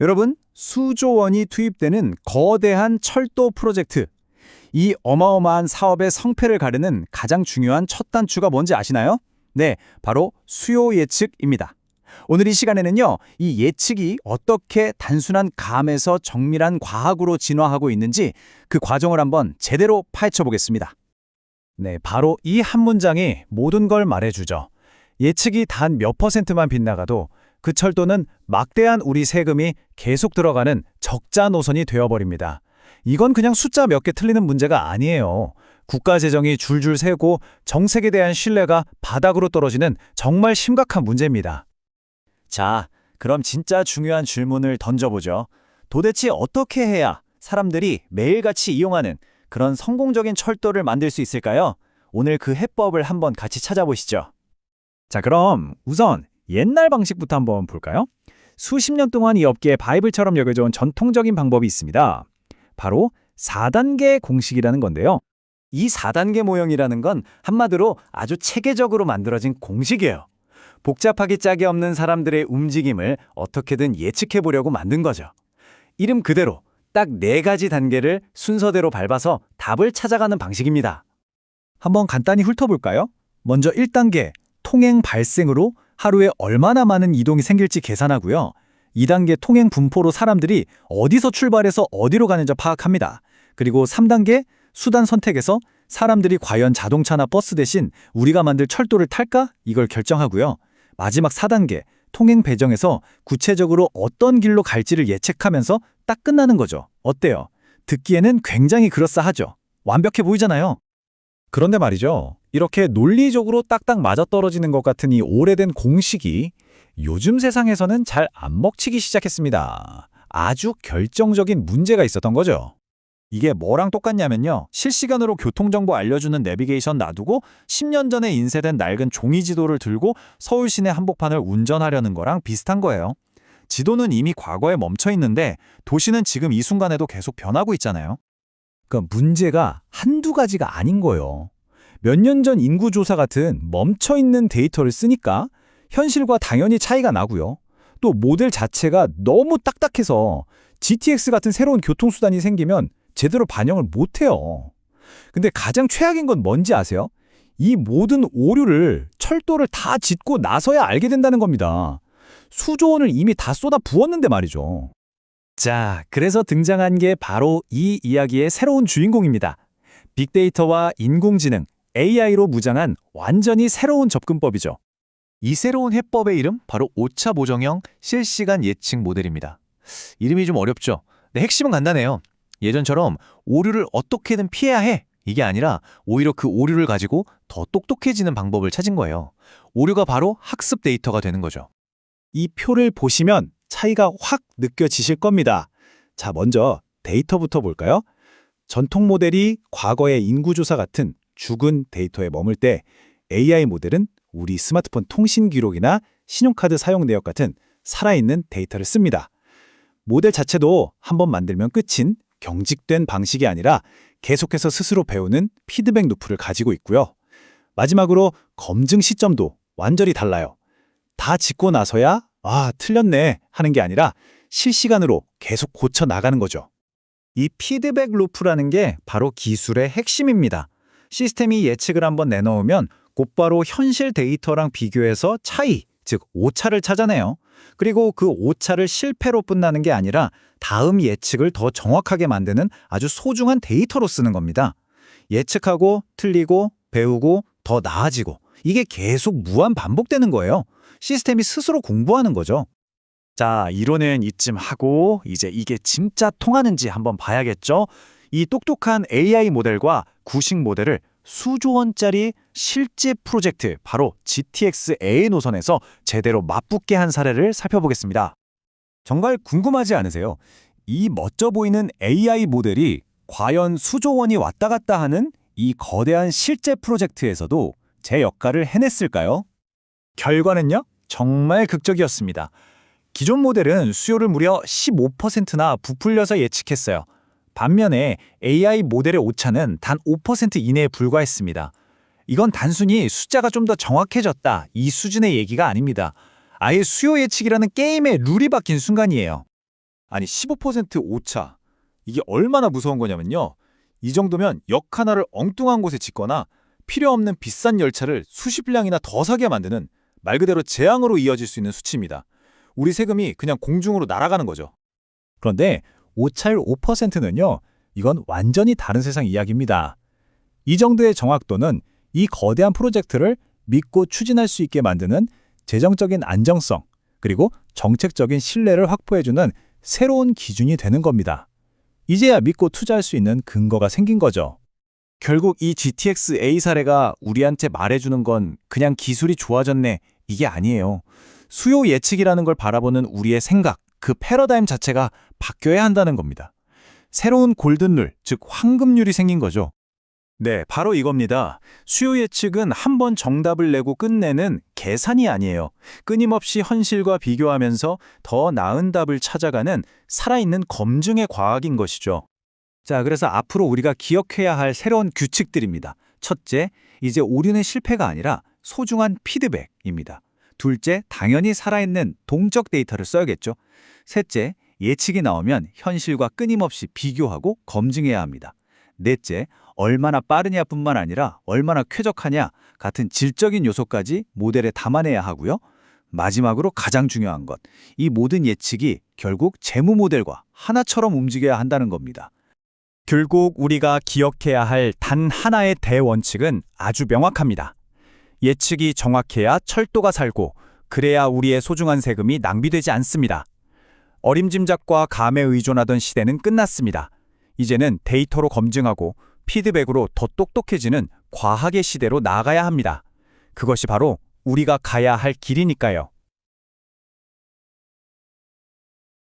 여러분, 수조 원이 투입되는 거대한 철도 프로젝트. 이 어마어마한 사업의 성패를 가르는 가장 중요한 첫 단추가 뭔지 아시나요? 네, 바로 수요 예측입니다. 오늘 이 시간에는요, 이 예측이 어떻게 단순한 감에서 정밀한 과학으로 진화하고 있는지 그 과정을 한번 제대로 파헤쳐 보겠습니다. 네, 바로 이 한 문장이 모든 걸 말해주죠. 예측이 단 몇 퍼센트만 빗나가도 그 철도는 막대한 우리 세금이 계속 들어가는 적자 노선이 되어버립니다. 이건 그냥 숫자 몇 개 틀리는 문제가 아니에요. 국가 재정이 줄줄 새고 정책에 대한 신뢰가 바닥으로 떨어지는 정말 심각한 문제입니다. 자, 그럼 진짜 중요한 질문을 던져보죠. 도대체 어떻게 해야 사람들이 매일같이 이용하는 그런 성공적인 철도를 만들 수 있을까요? 오늘 그 해법을 한번 같이 찾아보시죠. 자, 그럼 우선 옛날 방식부터 한번 볼까요? 수십 년 동안 이 업계의 바이블처럼 여겨져온 전통적인 방법이 있습니다. 바로 4단계 공식이라는 건데요. 이 4단계 모형이라는 건 한마디로 아주 체계적으로 만들어진 공식이에요. 복잡하기 짝이 없는 사람들의 움직임을 어떻게든 예측해 보려고 만든 거죠. 이름 그대로 딱 4가지 단계를 순서대로 밟아서 답을 찾아가는 방식입니다. 한번 간단히 훑어볼까요? 먼저 1단계, 통행 발생으로 하루에 얼마나 많은 이동이 생길지 계산하고요. 2단계 통행 분포로 사람들이 어디서 출발해서 어디로 가는지 파악합니다. 그리고 3단계 수단 선택에서 사람들이 과연 자동차나 버스 대신 우리가 만들 철도를 탈까? 이걸 결정하고요. 마지막 4단계 통행 배정에서 구체적으로 어떤 길로 갈지를 예측하면서 딱 끝나는 거죠. 어때요? 듣기에는 굉장히 그럴싸하죠. 완벽해 보이잖아요. 그런데 말이죠. 이렇게 논리적으로 딱딱 맞아떨어지는 것 같은 이 오래된 공식이 요즘 세상에서는 잘 안 먹히기 시작했습니다. 아주 결정적인 문제가 있었던 거죠. 이게 뭐랑 똑같냐면요. 실시간으로 교통정보 알려주는 내비게이션 놔두고 10년 전에 인쇄된 낡은 종이 지도를 들고 서울 시내 한복판을 운전하려는 거랑 비슷한 거예요. 지도는 이미 과거에 멈춰 있는데 도시는 지금 이 순간에도 계속 변하고 있잖아요. 그러니까 문제가 한두 가지가 아닌 거예요. 몇 년 전 인구조사 같은 멈춰있는 데이터를 쓰니까 현실과 당연히 차이가 나고요. 또 모델 자체가 너무 딱딱해서 GTX 같은 새로운 교통수단이 생기면 제대로 반영을 못해요. 근데 가장 최악인 건 뭔지 아세요? 이 모든 오류를 철도를 다 짓고 나서야 알게 된다는 겁니다. 수조 원을 이미 다 쏟아 부었는데 말이죠. 자, 그래서 등장한 게 바로 이 이야기의 새로운 주인공입니다. 빅데이터와 인공지능, AI로 무장한 완전히 새로운 접근법이죠. 이 새로운 해법의 이름 바로 오차 보정형 실시간 예측 모델입니다. 이름이 좀 어렵죠? 근데 핵심은 간단해요. 예전처럼 오류를 어떻게든 피해야 해. 이게 아니라 오히려 그 오류를 가지고 더 똑똑해지는 방법을 찾은 거예요. 오류가 바로 학습 데이터가 되는 거죠. 이 표를 보시면 차이가 확 느껴지실 겁니다. 자, 먼저 데이터부터 볼까요? 전통 모델이 과거의 인구조사 같은 죽은 데이터에 머물 때 AI 모델은 우리 스마트폰 통신 기록이나 신용카드 사용 내역 같은 살아있는 데이터를 씁니다. 모델 자체도 한번 만들면 끝인 경직된 방식이 아니라 계속해서 스스로 배우는 피드백 루프를 가지고 있고요. 마지막으로 검증 시점도 완전히 달라요. 다 짓고 나서야 틀렸네 하는 게 아니라 실시간으로 계속 고쳐 나가는 거죠. 이 피드백 루프라는 게 바로 기술의 핵심입니다. 시스템이 예측을 한번 내놓으면 곧바로 현실 데이터랑 비교해서 차이, 즉 오차를 찾아내요. 그리고 그 오차를 실패로 끝나는 게 아니라 다음 예측을 더 정확하게 만드는 아주 소중한 데이터로 쓰는 겁니다. 예측하고 틀리고 배우고 더 나아지고 이게 계속 무한 반복되는 거예요. 시스템이 스스로 공부하는 거죠. 자, 이론은 이쯤 하고 이제 이게 진짜 통하는지 한번 봐야겠죠? 이 똑똑한 AI 모델과 구식 모델을 수조 원짜리 실제 프로젝트 바로 GTX A 노선에서 제대로 맞붙게 한 사례를 살펴보겠습니다. 정말 궁금하지 않으세요? 이 멋져 보이는 AI 모델이 과연 수조 원이 왔다 갔다 하는 이 거대한 실제 프로젝트에서도 제 역할을 해냈을까요? 결과는요? 정말 극적이었습니다. 기존 모델은 수요를 무려 15%나 부풀려서 예측했어요. 반면에 AI 모델의 오차는 단 5% 이내에 불과했습니다. 이건 단순히 숫자가 좀 더 정확해졌다 이 수준의 얘기가 아닙니다. 아예 수요 예측이라는 게임의 룰이 바뀐 순간이에요. 아니 15% 오차. 이게 얼마나 무서운 거냐면요. 이 정도면 역 하나를 엉뚱한 곳에 짓거나 필요 없는 비싼 열차를 수십 량이나 더 사게 만드는 말 그대로 재앙으로 이어질 수 있는 수치입니다. 우리 세금이 그냥 공중으로 날아가는 거죠. 그런데 오차율 5%는요, 이건 완전히 다른 세상 이야기입니다. 이 정도의 정확도는 이 거대한 프로젝트를 믿고 추진할 수 있게 만드는 재정적인 안정성, 그리고 정책적인 신뢰를 확보해주는 새로운 기준이 되는 겁니다. 이제야 믿고 투자할 수 있는 근거가 생긴 거죠. 결국 이 GTX-A 사례가 우리한테 말해주는 건 그냥 기술이 좋아졌네, 이게 아니에요. 수요 예측이라는 걸 바라보는 우리의 생각, 그 패러다임 자체가 바뀌어야 한다는 겁니다. 새로운 골든룰, 즉 황금률이 생긴 거죠. 네, 바로 이겁니다. 수요 예측은 한 번 정답을 내고 끝내는 계산이 아니에요. 끊임없이 현실과 비교하면서 더 나은 답을 찾아가는 살아있는 검증의 과학인 것이죠. 자, 그래서 앞으로 우리가 기억해야 할 새로운 규칙들입니다. 첫째, 이제 오류는 실패가 아니라 소중한 피드백입니다. 둘째, 당연히 살아있는 동적 데이터를 써야겠죠. 셋째, 예측이 나오면 현실과 끊임없이 비교하고 검증해야 합니다. 넷째, 얼마나 빠르냐뿐만 아니라 얼마나 쾌적하냐 같은 질적인 요소까지 모델에 담아내야 하고요. 마지막으로 가장 중요한 것, 이 모든 예측이 결국 재무 모델과 하나처럼 움직여야 한다는 겁니다. 결국 우리가 기억해야 할 단 하나의 대원칙은 아주 명확합니다. 예측이 정확해야 철도가 살고, 그래야 우리의 소중한 세금이 낭비되지 않습니다. 어림짐작과 감에 의존하던 시대는 끝났습니다. 이제는 데이터로 검증하고 피드백으로 더 똑똑해지는 과학의 시대로 나아가야 합니다. 그것이 바로 우리가 가야 할 길이니까요.